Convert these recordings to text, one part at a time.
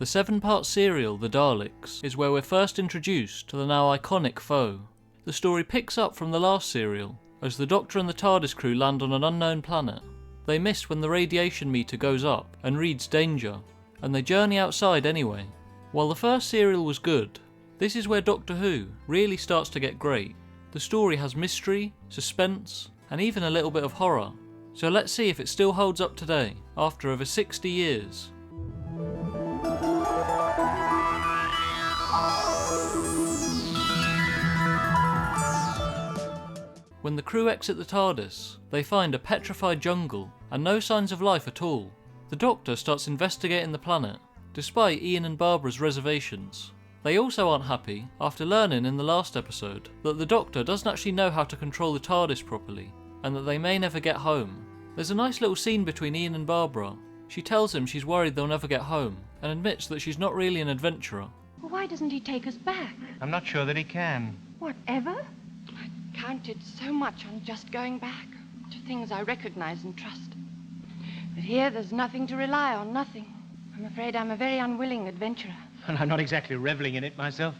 The 7-part serial, The Daleks, is where we're first introduced to the now iconic foe. The story picks up from the last serial, as the Doctor and the Tardis crew land on an unknown planet. They miss when the radiation meter goes up and reads danger, and they journey outside anyway. While the first serial was good, this is where Doctor Who really starts to get great. The story has mystery, suspense, and even a little bit of horror. So let's see if it still holds up today, after over 60 years. When the crew exit the Tardis, they find a petrified jungle and no signs of life at all. The Doctor starts investigating the planet, despite Ian and Barbara's reservations. They also aren't happy after learning in the last episode that the Doctor doesn't actually know how to control the Tardis properly, and that they may never get home. There's a nice little scene between Ian and Barbara. She tells him she's worried they'll never get home, and admits that she's not really an adventurer. Well, why doesn't he take us back? I'm not sure that he can. Whatever? I counted so much on just going back to things I recognize and trust. But here there's nothing to rely on, nothing. I'm afraid I'm a very unwilling adventurer. And I'm not exactly reveling in it myself.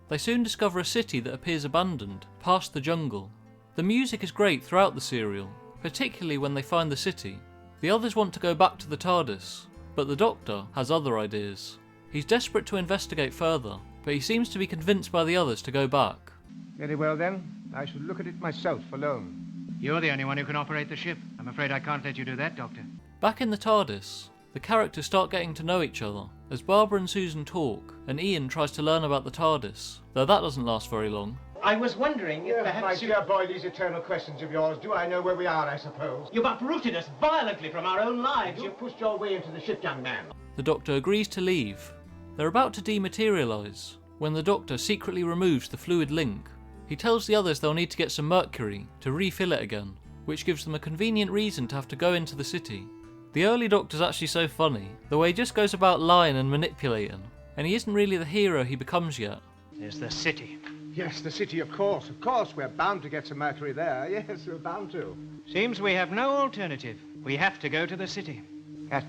They soon discover a city that appears abandoned, past the jungle. The music is great throughout the serial, particularly when they find the city. The others want to go back to the Tardis, but the Doctor has other ideas. He's desperate to investigate further, but he seems to be convinced by the others to go back. Very well then, I shall look at it myself alone. You're the only one who can operate the ship. I'm afraid I can't let you do that, Doctor. Back in the Tardis, the characters start getting to know each other, as Barbara and Susan talk, and Ian tries to learn about the Tardis, though that doesn't last very long. I was wondering if perhaps my dear boy, these eternal questions of yours. Do I know where we are, I suppose? You've uprooted us violently from our own lives. You've pushed your way into the ship, young man. The Doctor agrees to leave. They're about to dematerialise, when the Doctor secretly removes the fluid link. He tells the others they'll need to get some mercury to refill it again, which gives them a convenient reason to have to go into the city. The early Doctor's actually so funny, the way he just goes about lying and manipulating, and he isn't really the hero he becomes yet. There's the city. Yes, the city, of course. Of course, we're bound to get some mercury there. Yes, we're bound to. Seems we have no alternative. We have to go to the city. At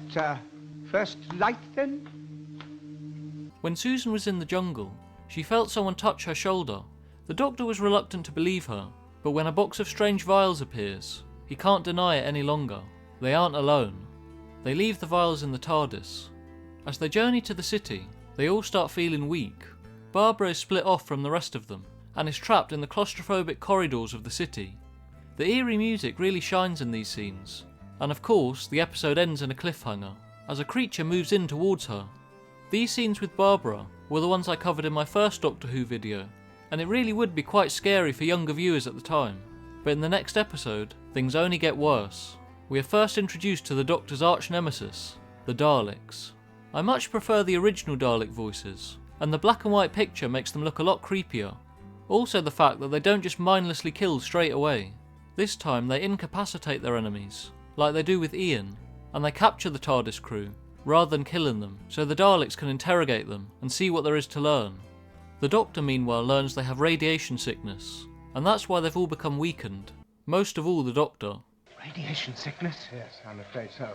first light, then? When Susan was in the jungle, she felt someone touch her shoulder. The Doctor was reluctant to believe her, but when a box of strange vials appears, he can't deny it any longer. They aren't alone. They leave the vials in the TARDIS. As they journey to the city, they all start feeling weak. Barbara is split off from the rest of them, and is trapped in the claustrophobic corridors of the city. The eerie music really shines in these scenes, and of course the episode ends in a cliffhanger, as a creature moves in towards her. These scenes with Barbara were the ones I covered in my first Doctor Who video, and it really would be quite scary for younger viewers at the time. But in the next episode, things only get worse. We are first introduced to the Doctor's arch nemesis, the Daleks. I much prefer the original Dalek voices, and the black and white picture makes them look a lot creepier. Also the fact that they don't just mindlessly kill straight away. This time they incapacitate their enemies, like they do with Ian, and they capture the TARDIS crew, rather than killing them, so the Daleks can interrogate them and see what there is to learn. The Doctor meanwhile learns they have radiation sickness, and that's why they've all become weakened. Most of all the Doctor. Radiation sickness? Yes, I'm afraid so.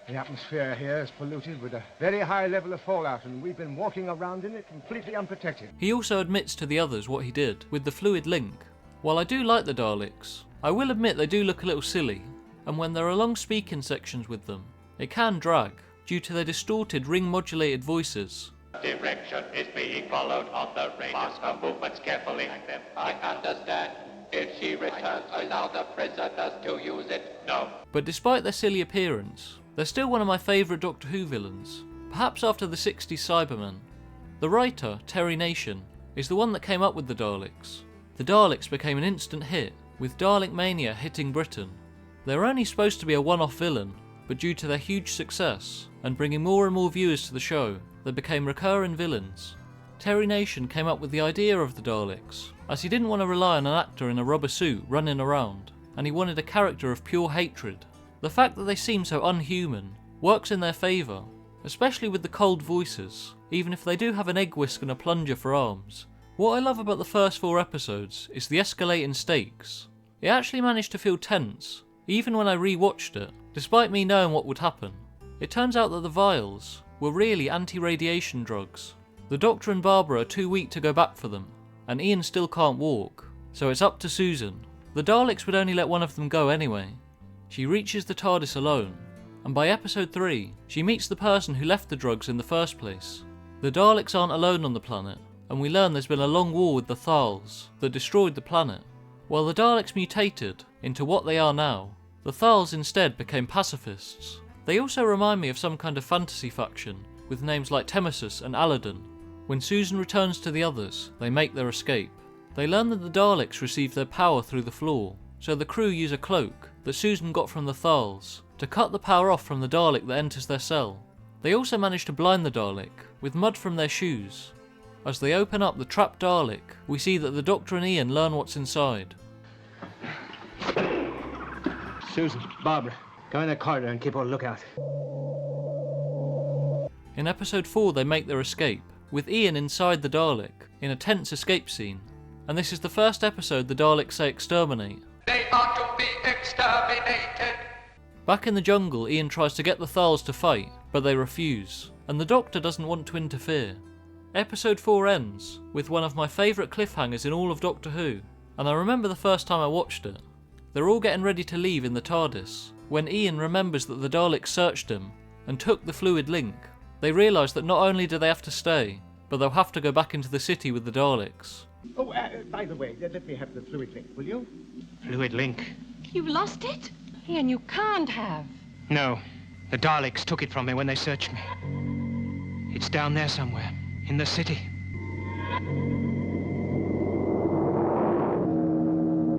The atmosphere here is polluted with a very high level of fallout, and we've been walking around in it completely unprotected. He also admits to the others what he did with the fluid link. While I do like the Daleks, I will admit they do look a little silly, and when there are long speaking sections with them, it can drag, due to their distorted ring-modulated voices. Direction is being followed on the radio. Mark her movements carefully. I understand. If she returns, allow the prisoners to use it. No. But despite their silly appearance, they're still one of my favourite Doctor Who villains, perhaps after the 60s Cybermen. The writer, Terry Nation, is the one that came up with the Daleks. The Daleks became an instant hit, with Dalek Mania hitting Britain. They were only supposed to be a one-off villain, but due to their huge success, and bringing more and more viewers to the show, they became recurring villains. Terry Nation came up with the idea of the Daleks, as he didn't want to rely on an actor in a rubber suit running around, and he wanted a character of pure hatred. The fact that they seem so unhuman works in their favour, especially with the cold voices, even if they do have an egg whisk and a plunger for arms. What I love about the first 4 episodes is the escalating stakes. It actually managed to feel tense, even when I re-watched it, despite me knowing what would happen. It turns out that the vials were really anti-radiation drugs. The Doctor and Barbara are too weak to go back for them, and Ian still can't walk, so it's up to Susan. The Daleks would only let one of them go anyway. She reaches the TARDIS alone, and by episode 3, she meets the person who left the drugs in the first place. The Daleks aren't alone on the planet, and we learn there's been a long war with the Thals that destroyed the planet. While the Daleks mutated into what they are now, the Thals instead became pacifists. They also remind me of some kind of fantasy faction, with names like Nemeses and Aladdin. When Susan returns to the others, they make their escape. They learn that the Daleks receive their power through the floor, so the crew use a cloak that Susan got from the Thals to cut the power off from the Dalek that enters their cell. They also manage to blind the Dalek with mud from their shoes. As they open up the trapped Dalek, we see that the Doctor and Ian learn what's inside. Susan, Barbara, go in the corridor and keep a lookout. In episode 4 they make their escape, with Ian inside the Dalek, in a tense escape scene. And this is the first episode the Daleks say exterminate. They are to be exterminated. Back in the jungle, Ian tries to get the Thals to fight, but they refuse, and the Doctor doesn't want to interfere. Episode 4 ends with one of my favourite cliffhangers in all of Doctor Who, and I remember the first time I watched it. They're all getting ready to leave in the TARDIS, when Ian remembers that the Daleks searched him and took the fluid link. They realise that not only do they have to stay, but they'll have to go back into the city with the Daleks. Oh, by the way, let me have the fluid link, will you? Fluid link? You've lost it? Ian, you can't have. No. The Daleks took it from me when they searched me. It's down there somewhere, in the city.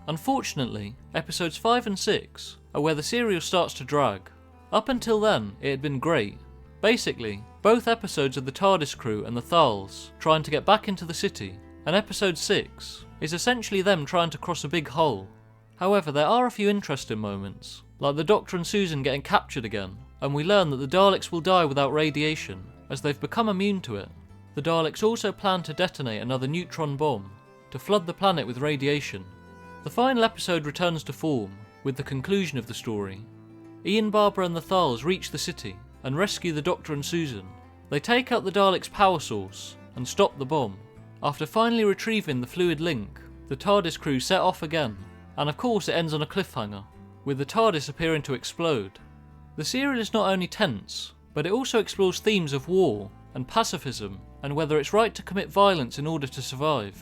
Unfortunately, episodes 5 and 6 are where the serial starts to drag. Up until then, it had been great. Basically, both episodes of the TARDIS crew and the Thals trying to get back into the city, and episode 6 is essentially them trying to cross a big hole. However, there are a few interesting moments, like the Doctor and Susan getting captured again, and we learn that the Daleks will die without radiation, as they've become immune to it. The Daleks also plan to detonate another neutron bomb, to flood the planet with radiation. The final episode returns to form, with the conclusion of the story. Ian, Barbara and the Thals reach the city, and rescue the Doctor and Susan. They take out the Daleks' power source, and stop the bomb. After finally retrieving the fluid link, the TARDIS crew set off again, and of course it ends on a cliffhanger, with the TARDIS appearing to explode. The serial is not only tense, but it also explores themes of war and pacifism, and whether it's right to commit violence in order to survive.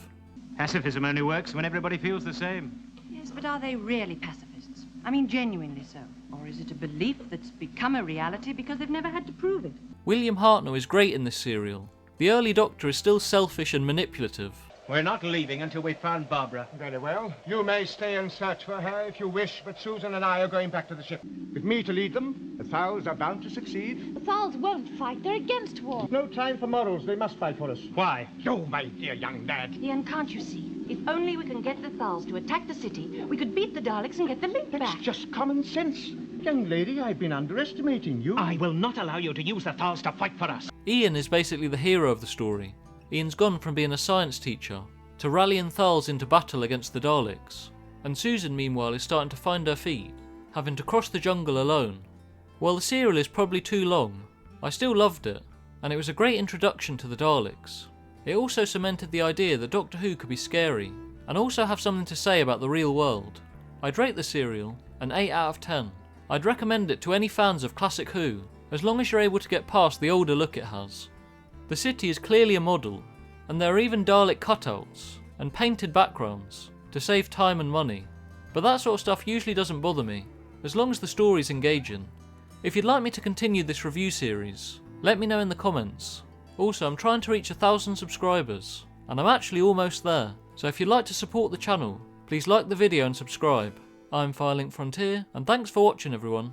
Pacifism only works when everybody feels the same. Yes, but are they really pacifists? I mean, genuinely so. Or is it a belief that's become a reality because they've never had to prove it? William Hartnell is great in this serial. The early Doctor is still selfish and manipulative. We're not leaving until we've found Barbara. Very well. You may stay and search for her if you wish, but Susan and I are going back to the ship. With me to lead them, the Thals are bound to succeed. The Thals won't fight. They're against war. No time for morals. They must fight for us. Why? Oh, my dear young lad. Ian, can't you see? If only we can get the Thals to attack the city, we could beat the Daleks and get the link That's back. just common sense. Young lady, I've been underestimating you. I will not allow you to use the Thals to fight for us. Ian is basically the hero of the story. Ian's gone from being a science teacher to rallying Thals into battle against the Daleks, and Susan meanwhile is starting to find her feet, having to cross the jungle alone. While the serial is probably too long, I still loved it, and it was a great introduction to the Daleks. It also cemented the idea that Doctor Who could be scary, and also have something to say about the real world. I'd rate the serial an 8 out of 10. I'd recommend it to any fans of classic Who, as long as you're able to get past the older look it has. The city is clearly a model, and there are even Dalek cutouts and painted backgrounds to save time and money, but that sort of stuff usually doesn't bother me, as long as the story's engaging. If you'd like me to continue this review series, let me know in the comments. Also, I'm trying to reach 1,000 subscribers, and I'm actually almost there, so if you'd like to support the channel, please like the video and subscribe. I'm Firelink Frontier, and thanks for watching everyone.